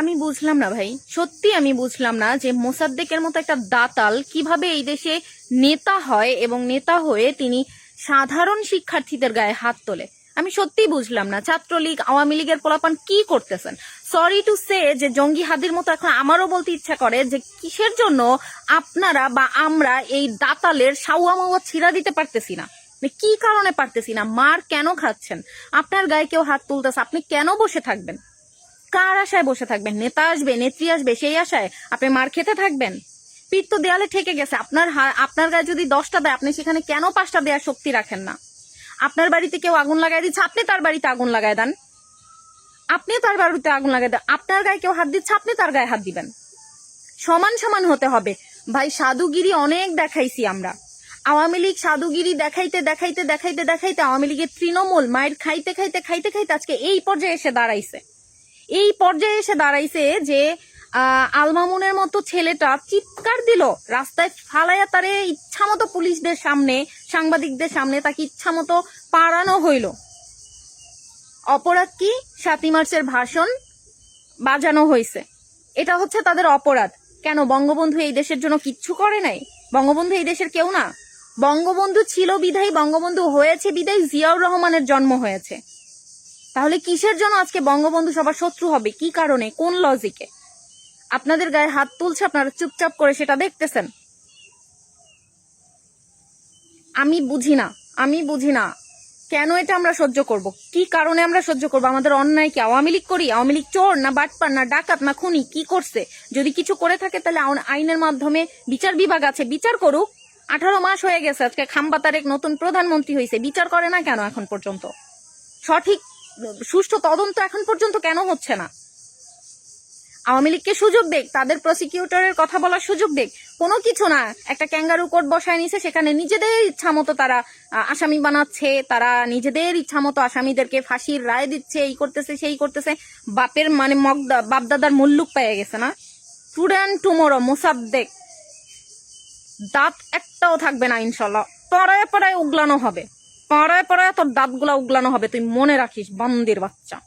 আমি বুঝলাম না ভাই, সত্যি আমি বুঝলাম না যে মোসাদ্দেকের মতো একটা দাতাল কিভাবে এই দেশে নেতা হয় এবং নেতা হয়ে তিনি সাধারণ শিক্ষার্থীদের গায়ে হাত তোলে। আমি সত্যি বুঝলাম না ছাত্রলীগ আওয়ামী লীগের পোলাপান কি করতেছেন। সরি টু সে যে জঙ্গি হাদির মতো এখন আমারও বলতে ইচ্ছা করে যে কিসের জন্য আপনারা বা আমরা এই দাতালের সাউয়া মাওয়া ছিঁড়া দিতে পারতেছি না, কি কারণে পারতেছি না, মার কেন খাচ্ছেন? আপনার গায়ে কেউ হাত তুলতেছে, আপনি কেন বসে থাকবেন? কার আশায় বসে থাকবেন? নেতা আসবে, নেত্রী আসবে, সেই আশায় আপনি মার খেতে থাকবেন? পিঠ তো দেয়ালে ঠেকে গেছে। আপনার গায়ে যদি 10টা দেয়, আপনি সেখানে কেন 5টা দেওয়ার শক্তি রাখেন না? আপনার বাড়িতে কেউ আগুন লাগাই দিচ্ছে, আপনি তার বাড়িতে আগুন লাগাই দেন। আপনিও তার বাড়িতে আগুন লাগাই দেন। আপনার গায়ে কেউ হাত দিচ্ছে, আপনি তার গায়ে হাত দিবেন। সমান সমান হতে হবে ভাই। সাধুগিরি অনেক দেখাইছি আমরা। আওয়ামী লীগ সাধুগিরি দেখাইতে দেখাইতে দেখাইতে দেখাইতে আওয়ামী লীগের তৃণমূল মায়ের খাইতে খাইতে খাইতে খাইতে আজকে এই পর্যায়ে এসে দাঁড়াইছে। এই পর্যায়ে এসে দাঁড়াইছে যে আলমামুনের মতো ছেলেটা চিৎকার দিল, রাস্তায় ফালাইয়া তারে ইচ্ছা মতো পুলিশদের সামনে, সাংবাদিকদের সামনে তাকে ইচ্ছা মতো পাড়ানো হইল। অপরাধ কি? 7ই মার্চের ভাষণ বাজানো হয়েছে, এটা হচ্ছে তাদের অপরাধ। কেন? বঙ্গবন্ধু এই দেশের জন্য কিচ্ছু করে নাই? বঙ্গবন্ধু এই দেশের কেউ না? বঙ্গবন্ধু ছিল বিধায়, বঙ্গবন্ধু হয়েছে বিধায় জিয়াউর রহমানের জন্ম হয়েছে। তাহলে কিসের জন্য আজকে বঙ্গবন্ধু সবার শত্রু হবে? কি কারণে? কোন লজিকে? আপনাদের গায়ে হাত তুলছে, আপনারা চুপচাপ করে সেটা দেখতেছেন। আমি বুঝি না কেন এটা আমরা সহ্য করব? কি কারণে আমরা সহ্য করব? আমাদের অন্যায় কি? আওয়ামী লীগ করি? আওয়ামী লীগ চোর না বাটপার না ডাকাত না খুনি? কি করছে? যদি কিছু করে থাকে তাহলে আইনের মাধ্যমে বিচার বিভাগ আছে, বিচার করুক। 18 মাস হয়ে গেছে, আজকে খাম্বা তারেক নতুন প্রধানমন্ত্রী হয়েছে, বিচার করে না কেন এখন পর্যন্ত? সঠিক সুষ্ঠু তদন্ত এখন পর্যন্ত কেন হচ্ছে না? আওয়ামী লীগকে সুযোগ দেখ, তাদের প্রসিকিউটরের কথা বলার সুযোগ দেখ। কোনো কিছু না, একটা ক্যাঙ্গারু কোর্ট বসায় নিছে, সেখানে নিজেদের ইচ্ছা মতো তারা আসামি বানাচ্ছে, তারা নিজেদের ইচ্ছা মতো আসামিদেরকে ফাঁসির রায় দিচ্ছে, এই করতেছে সেই করতেছে। বাপের মানে বাপদাদার মুল্লুক পেয়ে গেছে না? টুডে অ্যান্ড টুমোরো মোসাদ্দেক দাঁত একটাও থাকবে না ইনশাল্লাহ। পড়ায় পড়ায় উগলানো হবে, পড়ায় পড়ায় তোর দাঁতগুলা উগলানো হবে, তুই মনে রাখিস বান্দির বাচ্চা।